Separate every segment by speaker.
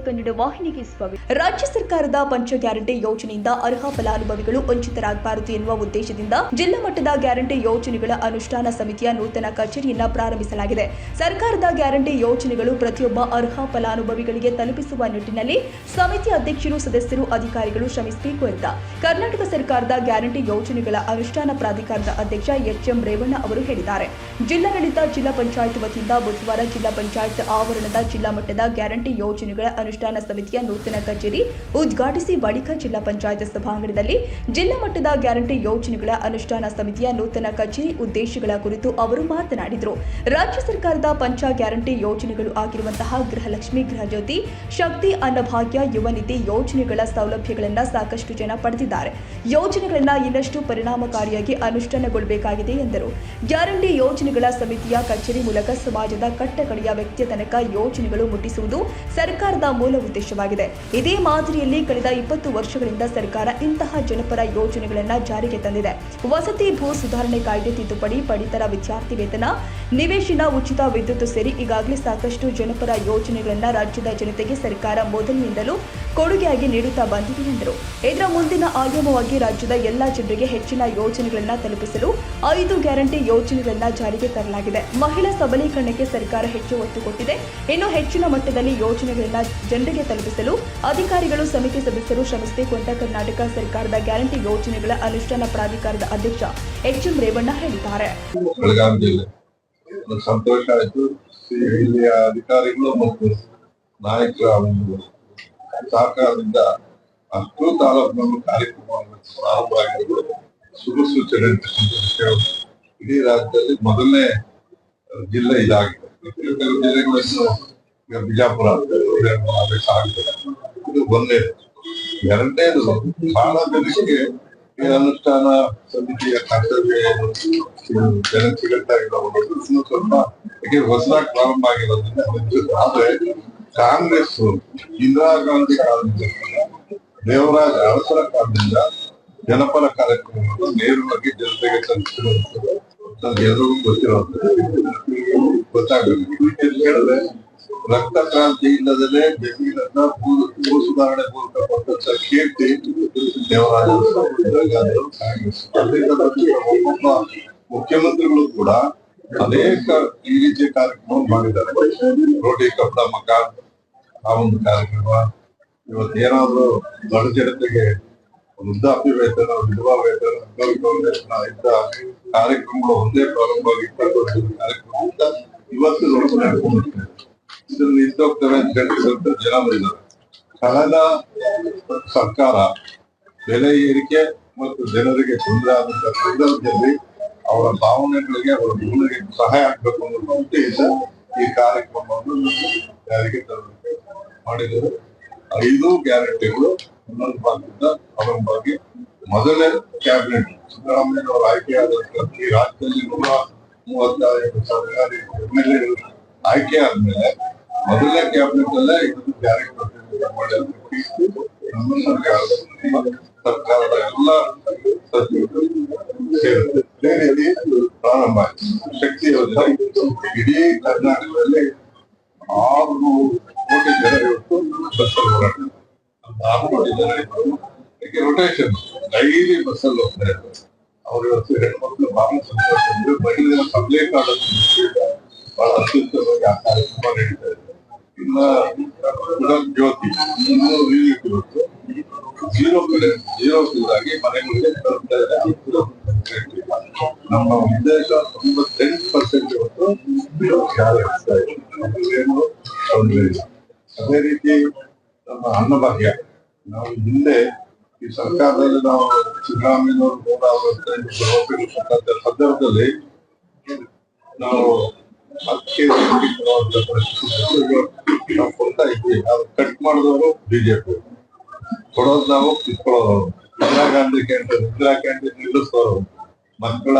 Speaker 1: ಕನ್ನಡ ವಾಹಿನಿಗೆ ಸ್ವಾಗತ. ರಾಜ್ಯ ಸರ್ಕಾರದ ಪಂಚ ಗ್ಯಾರಂಟಿ ಯೋಜನೆಯಿಂದ ಅರ್ಹ ಫಲಾನುಭವಿಗಳು ವಂಚಿತರಾಗಬಾರದು ಎನ್ನುವ ಉದ್ದೇಶದಿಂದ ಜಿಲ್ಲಾ ಮಟ್ಟದ ಗ್ಯಾರಂಟಿ ಯೋಜನೆಗಳ ಅನುಷ್ಠಾನ ಸಮಿತಿಯ ನೂತನ ಕಚೇರಿಯನ್ನು ಪ್ರಾರಂಭಿಸಲಾಗಿದೆ. ಸರ್ಕಾರದ ಗ್ಯಾರಂಟಿ ಯೋಜನೆಗಳು ಪ್ರತಿಯೊಬ್ಬ ಅರ್ಹ ಫಲಾನುಭವಿಗಳಿಗೆ ತಲುಪಿಸುವ ನಿಟ್ಟಿನಲ್ಲಿ ಸಮಿತಿ ಅಧ್ಯಕ್ಷರು, ಸದಸ್ಯರು, ಅಧಿಕಾರಿಗಳು ಶ್ರಮಿಸಬೇಕು ಅಂತ ಕರ್ನಾಟಕ ಸರ್ಕಾರದ ಗ್ಯಾರಂಟಿ ಯೋಜನೆಗಳ ಅನುಷ್ಠಾನ ಪ್ರಾಧಿಕಾರದ ಅಧ್ಯಕ್ಷ ಎಚ್.ಎಂ. ರೇವಣ್ಣ ಅವರು ಹೇಳಿದ್ದಾರೆ. ಜಿಲ್ಲಾಡಳಿತ ಜಿಲ್ಲಾ ಪಂಚಾಯತ್ ವತಿಯಿಂದ ಬುಧವಾರ ಜಿಲ್ಲಾ ಪಂಚಾಯತ್ ಆವರಣದ ಜಿಲ್ಲಾ ಮಟ್ಟದ ಗ್ಯಾರಂಟಿ ಯೋಜನೆಗಳ ಅನುಷ್ಠಾನ ಸಮಿತಿಯ ನೂತನ ಕಚೇರಿ ಉದ್ಘಾಟಿಸಿ ಬಳಿಕ ಜಿಲ್ಲಾ ಪಂಚಾಯತ್ ಸಭಾಂಗಣದಲ್ಲಿ ಜಿಲ್ಲಾ ಮಟ್ಟದ ಗ್ಯಾರಂಟಿ ಯೋಜನೆಗಳ ಅನುಷ್ಠಾನ ಸಮಿತಿಯ ನೂತನ ಕಚೇರಿ ಉದ್ದೇಶಗಳ ಕುರಿತು ಅವರು ಮಾತನಾಡಿದರು. ರಾಜ್ಯ ಸರ್ಕಾರದ ಪಂಚ ಗ್ಯಾರಂಟಿ ಯೋಜನೆಗಳು ಆಗಿರುವಂತಹ ಗೃಹಲಕ್ಷ್ಮಿ, ಗೃಹಜ್ಯೋತಿ, ಶಕ್ತಿ, ಅನ್ನಭಾಗ್ಯ, ಯುವ ನಿಧಿ ಯೋಜನೆಗಳ ಸೌಲಭ್ಯಗಳನ್ನು ಸಾಕಷ್ಟು ಜನ ಪಡೆದಿದ್ದಾರೆ. ಯೋಜನೆಗಳನ್ನು ಇನ್ನಷ್ಟು ಪರಿಣಾಮಕಾರಿಯಾಗಿ ಅನುಷ್ಠಾನಗೊಳ್ಳಬೇಕಾಗಿದೆ ಎಂದರು. ಗ್ಯಾರಂಟಿ ಯೋಜನೆಗಳ ಸಮಿತಿಯ ಕಚೇರಿ ಮೂಲಕ ಸಮಾಜದ ಕಟ್ಟಕಡೆಯ ವ್ಯಕ್ತಿಯ ತನಕ ಯೋಜನೆಗಳು ಮುಟ್ಟಿಸುವುದು ಸರ್ಕಾರದ ಮೂಲ ಉದ್ದೇಶವಾಗಿದೆ. ಇದೇ ಮಾದರಿಯಲ್ಲಿ ಕಳೆದ 20 ವರ್ಷಗಳಿಂದ ಸರ್ಕಾರ ಇಂತಹ ಜನಪರ ಯೋಜನೆಗಳನ್ನು ಜಾರಿಗೆ ತಂದಿದೆ. ವಸತಿ ಭೂ ಸುಧಾರಣೆ ಕಾಯ್ದೆ ತಿದ್ದುಪಡಿ, ಪಡಿತರ ವಿದ್ಯಾರ್ಥಿ ವೇತನ, ನಿವೇಶನ, ಉಚಿತ ವಿದ್ಯುತ್ ಸೇರಿ ಈಗಾಗಲೇ ಸಾಕಷ್ಟು ಜನಪರ ಯೋಜನೆಗಳನ್ನು ರಾಜ್ಯದ ಜನತೆಗೆ ಸರ್ಕಾರ ಮೊದಲಿನಿಂದಲೂ ಕೊಡುಗೆಯಾಗಿ ನೀಡುತ್ತಾ ಬಂದಿದೆ ಎಂದರು. ಇದರ ಮುಂದಿನ ಆಯಾಮವಾಗಿ ರಾಜ್ಯದ ಎಲ್ಲ ಜನರಿಗೆ ಹೆಚ್ಚಿನ ಯೋಜನೆಗಳನ್ನು ತಲುಪಿಸಲು 5 ಗ್ಯಾರಂಟಿ ಯೋಜನೆಗಳನ್ನು ಜಾರಿಗೆ ತರಲಾಗಿದೆ. ಮಹಿಳಾ ಸಬಲೀಕರಣಕ್ಕೆ ಸರ್ಕಾರ ಹೆಚ್ಚು ಒತ್ತು ಕೊಟ್ಟಿದೆ. ಇನ್ನು ಹೆಚ್ಚಿನ ಮಟ್ಟದಲ್ಲಿ ಯೋಜನೆಗಳನ್ನು ಜನರಿಗೆ ತಲುಪಿಸಲು ಅಧಿಕಾರಿಗಳು, ಸಮಿತಿ ಸದಸ್ಯರು ಶ್ರಮಿಸಬೇಕು ಅಂತ ಕರ್ನಾಟಕ ಸರ್ಕಾರದ ಗ್ಯಾರಂಟಿ ಯೋಜನೆಗಳ ಅನುಷ್ಠಾನ ಪ್ರಾಧಿಕಾರದ ಅಧ್ಯಕ್ಷ ಎಚ್.ಎಂ. ರೇವಣ್ಣ ಹೇಳಿದ್ದಾರೆ.
Speaker 2: ಬೆಳಗಾವಿ ಜಿಲ್ಲೆ ಸಂತೋಷ ಆಯಿತು. ಇಲ್ಲಿಯ ಅಧಿಕಾರಿಗಳು ಮತ್ತು ನಾಯಕರ ಸಹಕಾರದಿಂದ ಅಷ್ಟು ತಾಲೂಕಿನಲ್ಲಿ ಕಾರ್ಯಕ್ರಮವನ್ನು ಪ್ರಾರಂಭ ಆಗಿರುವುದು ಶುಭ ಸೂಚನೆ ಅಂತಕ್ಕಂಥ ವಿಷಯ. ಇಡೀ ರಾಜ್ಯದಲ್ಲಿ ಮೊದಲನೇ ಜಿಲ್ಲೆ ಇದಾಗಿದೆ. ಕೆಲವು ಜಿಲ್ಲೆಗಳನ್ನು ಈಗ ಬಿಜಾಪುರ ಇದು ಒಂದೇ. ಎರಡನೇದು ಬಹಳ ಜನಕ್ಕೆ ಈ ಅನುಷ್ಠಾನ ಸಮಿತಿಯ ಕರ್ತವ್ಯ ಜನಕ್ಕೆ ಸಿಗುತ್ತಾ ಇರೋದು ಇನ್ನು ಸ್ವಲ್ಪ ಹೊಸದಾಗಿ ಪ್ರಾರಂಭ ಆಗಿರೋದ್ರಿಂದ. ಆದ್ರೆ ಕಾಂಗ್ರೆಸ್ ಇಂದಿರಾ ಗಾಂಧಿ ಕಾಲದಿಂದ, ದೇವರಾಜ ಅರಸರ ಕಾಲದಿಂದ ಜನಪರ ಕಾರ್ಯಕ್ರಮಗಳು ನೇರವಾಗಿ ಜನತೆಗೆ ತಲುಪಿಸಿರುವಂಥದ್ದು ಎಲ್ಲರಿಗೂ ಗೊತ್ತಾಗಬೇಕು. ಹೇಳಿದ್ರೆ ರಕ್ತ ಕ್ರಾಂತಿ ಇಲ್ಲದಲ್ಲೇ ಜಮೀನನ್ನ ಭೂ ಸುಧಾರಣೆ ಮೂಲಕ ಕೊಟ್ಟಂತ ಕೀರ್ತಿ ದೇವರಾಜ ಕಾಂಗ್ರೆಸ್. ಒಬ್ಬೊಬ್ಬ ಮುಖ್ಯಮಂತ್ರಿಗಳು ಕೂಡ ಅನೇಕ ಈ ರೀತಿಯ ಕಾರ್ಯಕ್ರಮ ಮಾಡಿದ್ದಾರೆ. ರೋಟಿ ಕಪ್ಪಡ ಮಕಾನ್ ಆ ಒಂದು ಕಾರ್ಯಕ್ರಮ. ಇವತ್ತೇನಾದ್ರೂ ದೊಡ್ಡ ಜನತೆಗೆ ವೃದ್ಧಾಪ್ಯ ವೇತನ, ವಿಧವಾ ವೇತನ, ಅಂಗವಿಕಲ ವೇತನ ಇಂಥ ಕಾರ್ಯಕ್ರಮಗಳು ಒಂದೇ ಪ್ರಾರಂಭವಾಗಿ ಕಾರ್ಯಕ್ರಮದಿಂದ ಇವತ್ತು ಇದನ್ನು ನಿಂತೋಗ್ತವೆ ಅಂತ ಹೇಳಿದಂತ ಜನ ಬಂದಿದ್ದಾರೆ. ಕಳೆದ ಸರ್ಕಾರ ಬೆಲೆ ಏರಿಕೆ ಮತ್ತು ಜನರಿಗೆ ತೊಂದರೆ ಆದಂತ ಸಂದರ್ಭದಲ್ಲಿ ಅವರ ಭಾವನೆಗಳಿಗೆ, ಅವರ ಜೀವನಕ್ಕೆ ಸಹಾಯ ಆಗ್ಬೇಕು ಅನ್ನೋ ಉದ್ದೇಶ ಈ ಕಾರ್ಯಕ್ರಮವನ್ನು ಜಾರಿಗೆ ಮಾಡಿದರು. 5 ಗ್ಯಾರಂಟಿಗಳು ಇನ್ನೊಂದು ಭಾಗದಿಂದ ಪ್ರಾರಂಭವಾಗಿ ಮೊದಲನೇ ಕ್ಯಾಬಿನೆಟ್ ಸಿದ್ದರಾಮಯ್ಯ ಅವರು ಆಯ್ಕೆಯಾದಂತ ಈ ರಾಜ್ಯದಲ್ಲಿ 135 ಸರ್ಕಾರಿ MLA ಆಯ್ಕೆ ಆದ್ಮೇಲೆ ಮೊದಲನೇ ಕ್ಯಾಬಿನೆಟ್ ಅಲ್ಲೇ ಇದನ್ನು ಜಾರಿಗೆ ನಮ್ಮ ಸರ್ಕಾರದ ಎಲ್ಲ ಸಚಿವರು ಸೇರುತ್ತೆ. ಇದೇ ರೀತಿ ಪ್ರಾರಂಭ ಆಯ್ತು. ಶಕ್ತಿ ಯೋಜನೆ ಇಡೀ ಕರ್ನಾಟಕದಲ್ಲಿ 6 ಕೋಟಿ ಜನ ಇವತ್ತು ಬಸ್ಸಲ್ಲಿ ಓಡಾಡ್ತಾರೆ. 6 ಕೋಟಿ ಜನ ಇವತ್ತು ರೊಟೇಷನ್ ಡೈಲಿ ಬಸ್ಸಲ್ಲಿ ಹೋಗ್ತಾ ಇದ್ದಾರೆ. ಅವ್ರು ಇವತ್ತು ಹೆಣ್ಮಕ್ಳು ಬಹಳ ಸಂತೋಷ. ಮಹಿಳೆಯರ ಸಬಲೀಕರಣ ಬಹಳ ಅತ್ಯುತ್ತಮವಾಗಿ ಆ ಕಾರ್ಯಕ್ರಮ ನಡೀತಾ ಇದೆ. ಇನ್ನ ಜ್ಯೋತಿ 200 ಯೂನಿಟ್ ಇವತ್ತು ಜೀರೋ ಬಿಲ್ ಆಗಿ ಮನೆಗಳಿಗೆ ತಲುಪ್ತಾ ಇದೆ. ನಮ್ಮ ಉದ್ದೇಶ 98% ಇವತ್ತು ಏನು ತೊಂದರೆ ಇಲ್ಲ. ಅದೇ ರೀತಿ ನಮ್ಮ ಅನ್ನಭಾಗ್ಯ, ನಾವು ಹಿಂದೆ ಈ ಸರ್ಕಾರದಲ್ಲಿ ನಾವು ಸಿದ್ದರಾಮಯ್ಯನವರು 165 ಸಂದರ್ಭದಲ್ಲಿ ನಾವು ಅಕ್ಕಿ ನಾವು ಕೊಡ್ತಾ ಇದ್ವಿ. ಅದು ಕಟ್ ಮಾಡಿದವರು ಬಿಜೆಪಿ, ಕೊಡೋದು ನಾವು ಕಿತ್ಕೊಳ್ಳೋದು. ಇಂದಿರಾ ಕ್ಯಾಂಟೀನ್ ನಿಲ್ಲಿಸೋರು, ಮಕ್ಕಳ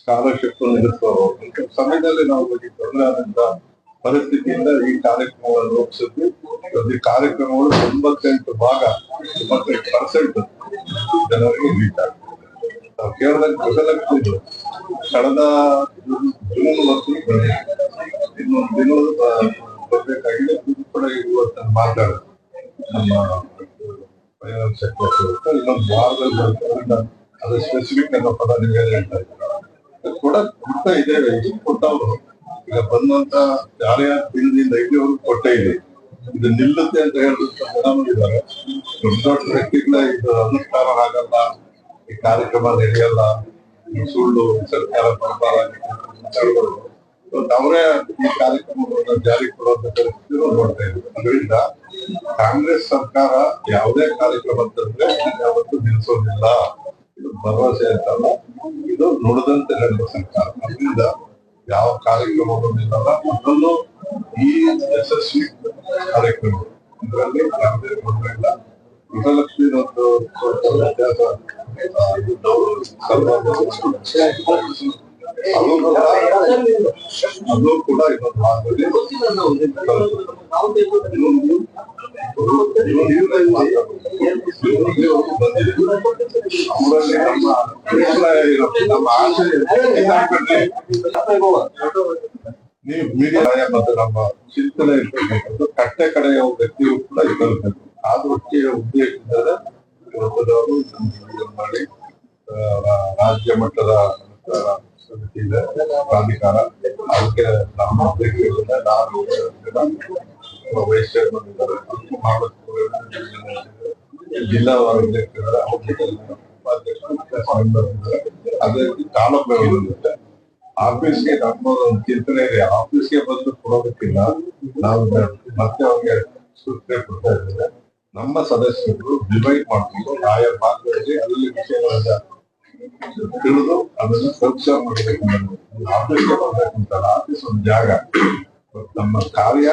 Speaker 2: ಸ್ಕಾಲರ್ಶಿಪ್ ನಿಲ್ಲಿಸೋರು. ಸಮಯದಲ್ಲಿ ನಾವು ತೊಂದರೆ ಆದಂತ ಪರಿಸ್ಥಿತಿಯಿಂದ ಈ ಕಾರ್ಯಕ್ರಮಗಳನ್ನು ರೂಪಿಸಿದ್ವಿ. ಈ ಕಾರ್ಯಕ್ರಮಗಳು 98 ಭಾಗ 98% ಜನರಿಗೆ ರೀಚ್ ಆಗ್ತದೆ. ನಾವು ಕೇರಳದಲ್ಲಿ ಗೃಹಲಕ್ಷ್ಮಿ ಕಳೆದ ಜೂನ್ ಮತ್ತು ಇನ್ನೊಂದು ದಿನ ಬರ್ಬೇಕಾಗಿದೆ. ಕೂಡ ಇವತ್ತು ಮಾತಾಡೋದು ನಮ್ಮ ಫೈನಾನ್ಸ್ ಸೆಕ್ಟರ್ ಇನ್ನೊಂದು ವಾರದಲ್ಲಿ ಬರ್ತದೆ. ಅದು ಸ್ಪೆಸಿಫಿಕ್ ಅನ್ನೋ ಪದ ನೀವೇ ಹೇಳ್ತಾ ಇದ್ದೀರಾ ಕೂಡ ಕೊಡ್ತಾ ಇದ್ದೇವೆ. ಕೊಟ್ಟವರು ಈಗ ಬಂದಂತ ಯಾರ್ಯಾರ ದಿನದಿಂದ ಇಲ್ಲಿವರೆಗೂ ಕೊಟ್ಟೇ ಇದೆ. ಇದು ನಿಲ್ಲುತ್ತೆ ಅಂತ ಹೇಳಿದಂತ ಜನರು ಇದ್ದಾರೆ. ದೊಡ್ಡ ದೊಡ್ಡ ವ್ಯಕ್ತಿಗಳ ಇದು ಅನುಷ್ಠಾನ ಆಗಲ್ಲ, ಈ ಕಾರ್ಯಕ್ರಮ ನಡೆಯಲ್ಲ, ಈ ಸುಳ್ಳು ಸರ್ಕಾರ ಅವರೇ ಈ ಕಾರ್ಯಕ್ರಮಗಳನ್ನ ಜಾರಿ ಕೊಡುವಂತ ಪರಿಸ್ಥಿತಿ ನೋಡ್ತಾ ಇದ್ದಾರೆ. ಅದರಿಂದ ಕಾಂಗ್ರೆಸ್ ಸರ್ಕಾರ ಯಾವುದೇ ಕಾರ್ಯಕ್ರಮ ತಂದ್ರೆ ಯಾವತ್ತೂ ನಿಲ್ಲಿಸೋದಿಲ್ಲ. ಇದು ಭರವಸೆ ಅಂತಲ್ಲ, ಇದು ನುಡಿದಂತೆ ನಡೆದ ಸರ್ಕಾರ. ಅದರಿಂದ ಯಾವ ಕಾರ್ಯಕ್ರಮಗಳು ನಿಲ್ಲಲ್ಲ. ಅದರಲ್ಲೂ ಈ ಯಶಸ್ವಿ ಕಾರ್ಯಕ್ರಮ ಇದರಲ್ಲಿ ಯಾವುದೇ ತೊಂದರೆ ಇಲ್ಲ. ಗೃಹಲಕ್ಷ್ಮಿ ಒಂದು ವ್ಯತ್ಯಾಸ ಅದು ಕೂಡ ಇನ್ನೊಂದು ಭಾಗದಲ್ಲಿ ನಮ್ಮ ಆಸೆ ನೀವು ಮೀಡಿಯಾ ಮತ್ತು ನಮ್ಮ ಚಿಂತನೆ ಇರ್ತಕ್ಕಂಥದ್ದು ಕಟ್ಟೆ ಕಡೆಯ ವ್ಯಕ್ತಿಯು ಕೂಡ ಇರಬೇಕು. ಆದ ಒಟ್ಟಿಗೆ ಉದ್ದೇಶಿಸಿದರೆ ಇವತ್ತದವರು ಮಾಡಿ ರಾಜ್ಯ ಮಟ್ಟದ ಸಮಿತಿ ಇದೆ, ಪ್ರಾಧಿಕಾರ. ಅದಕ್ಕೆ ನಮ್ಮ ಅಧ್ಯಕ್ಷರಿಂದ ವೈಸ್ ಚೇರ್ಮನ್ ಇದ್ದಾರೆ, ಜಿಲ್ಲಾ ಅಧ್ಯಕ್ಷರಿದ್ದಾರೆ, ಅದೇ ರೀತಿ ತಾಲೂಕುಗಳಿರುತ್ತೆ. ಆಫೀಸ್ಗೆ ನಮ್ಮದೊಂದು ಚಿಂತನೆ ಇದೆ. ಆಫೀಸ್ಗೆ ಬಂದು ಕೊಡೋದಕ್ಕಿಂತ ನಾವು ಮತ್ತೆ ಅವ್ರಿಗೆ ಸೂಚನೆ ಕೊಡ್ತಾ ಇದ್ದೇವೆ. ನಮ್ಮ ಸದಸ್ಯರು ಡಿವೈಡ್ ಮಾಡ್ಕೊಂಡು ಆಯಾ ಭಾಗದಲ್ಲಿ ಅಲ್ಲಿ ವಿಷಯಗಳನ್ನ ತಿಳಿದು ಅದನ್ನು ಸ್ವಚ್ಛ ಮಾಡಬೇಕು. ಆಫೀಸ್ಗೆ ಬರ್ಬೇಕಂತಲ್ಲ, ಆಫೀಸ್ ಒಂದು ಜಾಗ. ನಮ್ಮ ಕಾರ್ಯ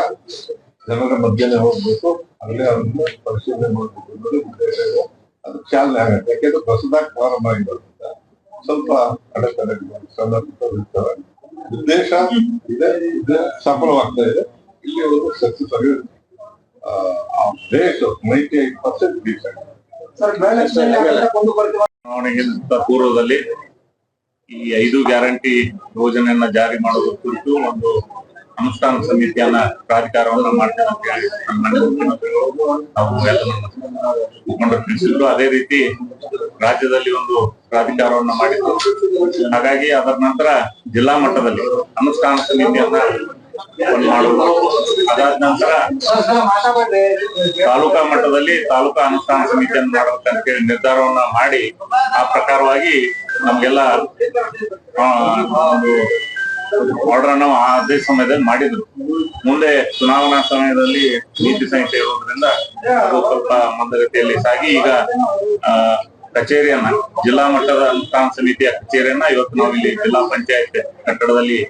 Speaker 2: ಜನರ ಮಧ್ಯೆ ಹೋಗ್ಬೇಕು, ಅಲ್ಲೇ ಅದನ್ನ ಪರಿಶೀಲನೆ ಮಾಡಬೇಕು ಅನ್ನೋದು ಉದ್ದೇಶ ಇದೆ. ಅದು ಚಾಲನೆ ಆಗತ್ತೆ. ಯಾಕೆಂದ್ರೆ ಹೊಸದಾಗಿ ಪ್ರಾರಂಭ ಆಗಿರೋದ್ರಿಂದ ಸ್ವಲ್ಪ ಅಡೆತಡೆಗಳು ಉದ್ದೇಶ ಇದೆ, ಇದೆ ಸಫಲವಾಗ್ತಾ ಇದೆ. ಇಲ್ಲಿ ಅವರು ಸಕ್ಸಸ್ ಆಗಿ ರೇಟ್ 98% ರೀಚ್ ಆಗಿದೆ.
Speaker 3: ಚುನಾವಣೆಗಿಂತ ಪೂರ್ವದಲ್ಲಿ ಈ 5 ಗ್ಯಾರಂಟಿ ಯೋಜನೆಯನ್ನ ಜಾರಿ ಮಾಡುವ ಕುರಿತು ಒಂದು ಅನುಷ್ಠಾನ ಸಮಿತಿಯನ್ನ ಪ್ರಾಧಿಕಾರವನ್ನ ಮಾಡ್ತಾರೆ ಅಂತ ಹೇಳಿ ಸನ್ಮಾನ್ಯ ಮುಖ್ಯಮಂತ್ರಿಗಳು ನಾವು ಎಲ್ಲ ನಮ್ಮ ಮುಖಂಡರು ತಿಳಿಸಿದ್ರು. ಅದೇ ರೀತಿ ರಾಜ್ಯದಲ್ಲಿ ಒಂದು ಪ್ರಾಧಿಕಾರವನ್ನ ಮಾಡಿದ್ರು. ಹಾಗಾಗಿ ಅದರ ನಂತರ ಜಿಲ್ಲಾ ಮಟ್ಟದಲ್ಲಿ ಅನುಷ್ಠಾನ ಸಮಿತಿಯನ್ನ ಮಾಡುವುದು, ಅದಾದ ನಂತರ ತಾಲೂಕಾ ಮಟ್ಟದಲ್ಲಿ ತಾಲೂಕಾ ಅನುಷ್ಠಾನ ಸಮಿತಿಯನ್ನು ಮಾಡಬೇಕಂತ ಹೇಳಿ ನಿರ್ಧಾರವನ್ನ ಮಾಡಿ ಆ ಪ್ರಕಾರವಾಗಿ ನಮ್ಗೆಲ್ಲ ಒಂದು ಆರ್ಡರ್ ಅನ್ನು ಅದೇ ಸಮಯದಲ್ಲಿ ಮಾಡಿದ್ರು. ಮುಂದೆ ಚುನಾವಣಾ ಸಮಯದಲ್ಲಿ ನೀತಿ ಸಂಹಿತೆ ಇರೋದ್ರಿಂದ ಅದು ಸ್ವಲ್ಪ ಮಂದಗತಿಯಲ್ಲಿ ಸಾಗಿ ಈಗ ಕಚೇರಿಯನ್ನ ಜಿಲ್ಲಾ ಮಟ್ಟದ ಅನುಷ್ಠಾನ ಸಮಿತಿಯ ಕಚೇರಿಯನ್ನ ಇವತ್ತು ನಾವು ಇಲ್ಲಿ ಜಿಲ್ಲಾ ಪಂಚಾಯತ್ ಕಟ್ಟಡದಲ್ಲಿ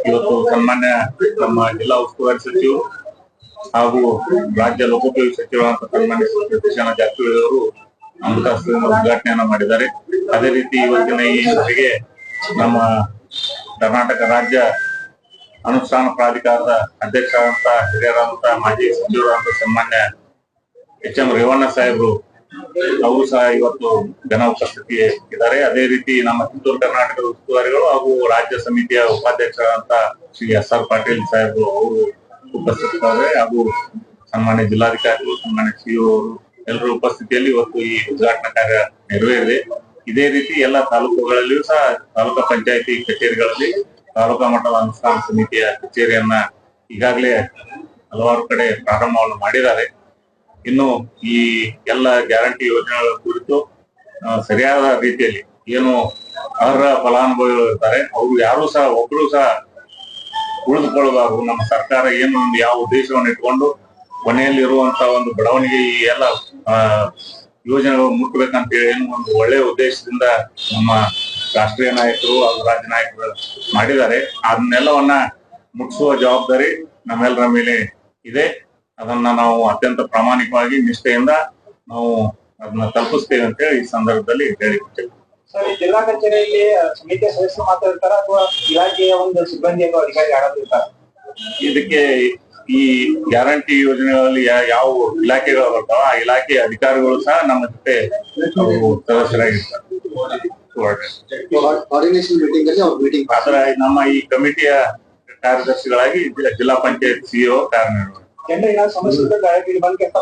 Speaker 3: ಇವತ್ತು ಸನ್ಮಾನ್ಯ ನಮ್ಮ ಜಿಲ್ಲಾ ಉಸ್ತುವಾರಿ ಸಚಿವರು ಹಾಗೂ ರಾಜ್ಯ ಲೋಕೋಪಯೋಗಿ ಸಚಿವರಾದಂತ ಸನ್ಮಾನ್ಯ ಕೃಷ್ಣ ಜಾರಕಿಹೊಳಿ ಅವರು ಅಮೃತಾಸ್ತ್ರದಿಂದ ಉದ್ಘಾಟನೆಯನ್ನ ಮಾಡಿದ್ದಾರೆ. ಅದೇ ರೀತಿ ಇವತ್ತಿನ ಈ ಸಭೆಗೆ ನಮ್ಮ ಕರ್ನಾಟಕ ರಾಜ್ಯ ಅನುಷ್ಠಾನ ಪ್ರಾಧಿಕಾರದ ಅಧ್ಯಕ್ಷರಾದಂತ ಹಿರಿಯರಾದಂತ ಮಾಜಿ ಸಚಿವರಾದಂತ ಸನ್ಮಾನ್ಯ ಎಚ್.ಎಂ. ರೇವಣ್ಣ ಸಾಹೇಬರು ಅವರು ಸಹ ಇವತ್ತು ಜನ ಉಪಸ್ಥಿತಿ ಇದ್ದಾರೆ. ಅದೇ ರೀತಿ ನಮ್ಮ ಕಿತ್ತೂರು ಕರ್ನಾಟಕದ ಉಸ್ತುವಾರಿಗಳು ಹಾಗೂ ರಾಜ್ಯ ಸಮಿತಿಯ ಉಪಾಧ್ಯಕ್ಷರಾದಂತ ಶ್ರೀ ಎಸ್.ಆರ್. ಪಾಟೀಲ್ ಸಾಹೇಬರು ಅವರು ಉಪಸ್ಥಿತರಿದ್ದಾರೆ. ಹಾಗೂ ಸನ್ಮಾನ್ಯ ಜಿಲ್ಲಾಧಿಕಾರಿಗಳು, ಸನ್ಮಾನ್ಯ ಸಿಇಒ ಅವರು ಎಲ್ಲರ ಉಪಸ್ಥಿತಿಯಲ್ಲಿ ಇವತ್ತು ಈ ಉದ್ಘಾಟನಾ ಕಾರ್ಯ ನೆರವೇರಿದೆ. ಇದೇ ರೀತಿ ಎಲ್ಲ ತಾಲೂಕುಗಳಲ್ಲಿಯೂ ಸಹ ತಾಲೂಕಾ ಪಂಚಾಯತಿ ಕಚೇರಿಗಳಲ್ಲಿ ತಾಲೂಕಾ ಮಟ್ಟದ ಅನುಷ್ಠಾನ ಸಮಿತಿಯ ಕಚೇರಿಯನ್ನ ಈಗಾಗಲೇ ಹಲವಾರು ಕಡೆ ಪ್ರಾರಂಭವನ್ನು ಮಾಡಿದ್ದಾರೆ. ಇನ್ನು ಈ ಎಲ್ಲ ಗ್ಯಾರಂಟಿ ಯೋಜನೆಗಳ ಕುರಿತು ಸರಿಯಾದ ರೀತಿಯಲ್ಲಿ ಏನು ಅರ್ಹ ಫಲಾನುಭವಿಗಳು ಇರ್ತಾರೆ ಅವರು ಯಾರು ಸಹ ಒಬ್ರು ಸಹ ಉಳಿದುಕೊಳ್ಳಬಾರದು. ನಮ್ಮ ಸರ್ಕಾರ ಏನು ಯಾವ ಉದ್ದೇಶವನ್ನು ಇಟ್ಕೊಂಡು ಕೊನೆಯಲ್ಲಿ ಇರುವಂತ ಒಂದು ಬೆಳವಣಿಗೆ ಈ ಎಲ್ಲ ಯೋಜನೆಗಳು ಮುಟ್ಟಬೇಕಂತ ಹೇಳಿ ಏನು ಒಂದು ಒಳ್ಳೆಯ ಉದ್ದೇಶದಿಂದ ನಮ್ಮ ರಾಷ್ಟ್ರೀಯ ನಾಯಕರು ಹಾಗೂ ರಾಜ್ಯ ನಾಯಕರು ಮಾಡಿದ್ದಾರೆ. ಅದನ್ನೆಲ್ಲವನ್ನ ಮುಟ್ಟಿಸುವ ಜವಾಬ್ದಾರಿ ನಮ್ಮೆಲ್ಲರ ಮೇಲೆ ಇದೆ. ಅದನ್ನ ನಾವು ಅತ್ಯಂತ ಪ್ರಾಮಾಣಿಕವಾಗಿ ನಿಷ್ಠೆಯಿಂದ ನಾವು ಅದನ್ನ ತಲುಪಿಸ್ತೇವೆ ಅಂತ ಹೇಳಿ ಈ ಸಂದರ್ಭದಲ್ಲಿ ಹೇಳಿಕೊಡ್ತೇವೆ.
Speaker 4: ಸರ್, ಜಿಲ್ಲಾ ಕಚೇರಿಯಲ್ಲಿ ಸಮಿತಿಯ ಸದಸ್ಯರು ಮಾತಾಡ್ತಾರ ಅಥವಾ ಇಲಾಖೆಯ ಒಂದು ಸಿಬ್ಬಂದಿ ಅಥವಾ ಅಧಿಕಾರಿ ಯಾರಾದ್ರೂ ಇರ್ತಾರ?
Speaker 3: ಇದಕ್ಕೆ ಈ ಗ್ಯಾರಂಟಿ ಯೋಜನೆಗಳಲ್ಲಿ ಯಾವ ಇಲಾಖೆಗಳು ಬರ್ತಾವ ಆ ಇಲಾಖೆಯ ಅಧಿಕಾರಿಗಳು ಸಹ ನಮ್ಮ ಜೊತೆ ಸದಸ್ಯರಾಗಿರ್ತಾರೆ. ಆದ್ರೆ ನಮ್ಮ ಈ ಕಮಿಟಿಯ ಕಾರ್ಯದರ್ಶಿಗಳಾಗಿ ಜಿಲ್ಲಾ ಪಂಚಾಯತ್ ಸಿಇಒ ಕಾರ್ಯನಿರ್ವಹಿಸ್ತಾರೆ.
Speaker 4: ಜನರು ಏನಾದ್ರು ಸಮಸ್ಯೆ ಇದ್ರೆ direct ಇಲ್ಲಿ ಬಂದು ಕೆಲಸ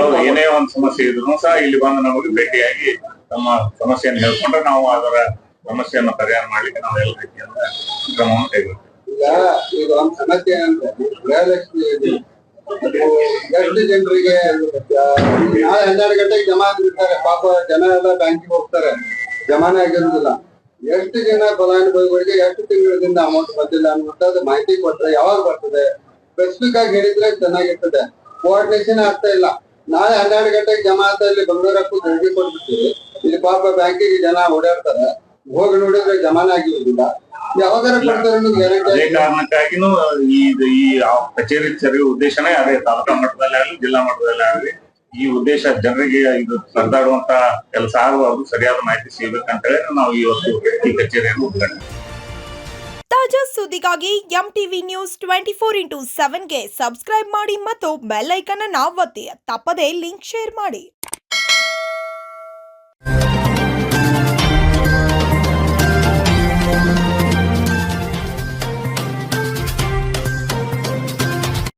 Speaker 3: ಹೌದು, ಏನೇ ಒಂದು ಸಮಸ್ಯೆ ಇದ್ರು ಸಹ ಇಲ್ಲಿ ಬಂದು ನಮಗೆ ಭೇಟಿಯಾಗಿ ತಮ್ಮ ಸಮಸ್ಯೆಯನ್ನು ಹೇಳ್ಕೊಂಡ್ರೆ ನಾವು ಅದರ ಸಮಸ್ಯೆಯನ್ನು ಪರಿಹಾರ ಮಾಡ್ಲಿಕ್ಕೆ ನಾವು ಎಲ್ಲ ರೀತಿಯಿಂದ ಕ್ರಮವನ್ನು ಕೈಗೊಳ್ತೀವಿ.
Speaker 2: ಈಗ ಒಂದು ಸಮಸ್ಯೆ ಏನಂದ್ರೆ ಗೃಹಲಕ್ಷ್ಮಿ ಯೋಜನೆ. ಅದು ಎಷ್ಟು ಜನರಿಗೆ ನಾಳೆ 12 ಗಂಟೆಗೆ ಜಮಾ ಆಗಿರ್ತಾರೆ, ಪಾಪ ಜನ ಎಲ್ಲ ಬ್ಯಾಂಕಿಗೆ ಹೋಗ್ತಾರೆ, ಜಮಾನೇ ಆಗಿರೋದಿಲ್ಲ. ಎಷ್ಟು ಜನ ಫಲಾನುಭವಿಗಳಿಗೆ ಎಷ್ಟು ತಿಂಗಳಿಂದ ಅಮೌಂಟ್ ಬಂದಿಲ್ಲ ಅನ್ನುವಂಥದ್ದು ಮಾಹಿತಿ ಕೊಟ್ರೆ ಯಾವಾಗ ಬರ್ತದೆ, ಸ್ಪೆಸಿಫಿಕ್ ಆಗಿ ಹೇಳಿದ್ರೆ ಚೆನ್ನಾಗಿರ್ತದೆ. ಕೋಆರ್ಡಿನೇಷನ್ ಆಗ್ತಾ ಇಲ್ಲ. ನಾಳೆ 12 ಗಂಟೆಗೆ ಜಮಾ ಅಂತ ಇಲ್ಲಿ ಬೆಂಗಳೂರಕ್ಕೂ ದುಡ್ಡು ಕೊಟ್ಬಿಡ್ತೀವಿ, ಇಲ್ಲಿ ಪಾಪ ಬ್ಯಾಂಕಿಗೆ ಜನ ಓಡಾಡ್ತಾರೆ, ಹೋಗಿ ನೋಡಿದ್ರೆ ಜಮಾನೇ ಆಗಿರೋದಿಲ್ಲ. ಯಾವಾಗಾರ ಕೊಡ್ತಾರೆ ಅನ್ನೋದು ಗ್ಯಾರಂಟಿ.
Speaker 3: ಅದೇ ಕಾರಣಕ್ಕಾಗಿನೂ ಈ ಕಚೇರಿ ತೆರೆಯುವ ಉದ್ದೇಶನೇ ಅದೇ. ತಾಲೂಕಾ ಮಟ್ಟದಲ್ಲಿ ಆಗಲಿ ಜಿಲ್ಲಾ ಮಟ್ಟದಲ್ಲಿ ಆಗಲಿ ಈ ಉದ್ದೇಶ ಜನರಿಗೆ ಇದು ಸರಿದಾಡುವಂತ ಕೆಲಸ ಆಗಬಾರ್ದು, ಸರಿಯಾದ ಮಾಹಿತಿ ಸಿಗಬೇಕಂತ ಹೇಳಿ ನಾವು ಇವತ್ತು ಈ ಕಚೇರಿಯನ್ನು ಉದ್ಘಾಟನೆ.
Speaker 5: ತಾಜಾ ಸುದ್ದಿಗಾಗಿ MTV ನ್ಯೂಸ್ 24x7ಗೆ ಸಬ್ಸ್ಕ್ರೈಬ್ ಮಾಡಿ ಮತ್ತು ಬೆಲ್ ಐಕಾನ್ ಅನ್ನು ಒತ್ತಿ. ತಪ್ಪದೇ ಲಿಂಕ್ ಶೇರ್ ಮಾಡಿ.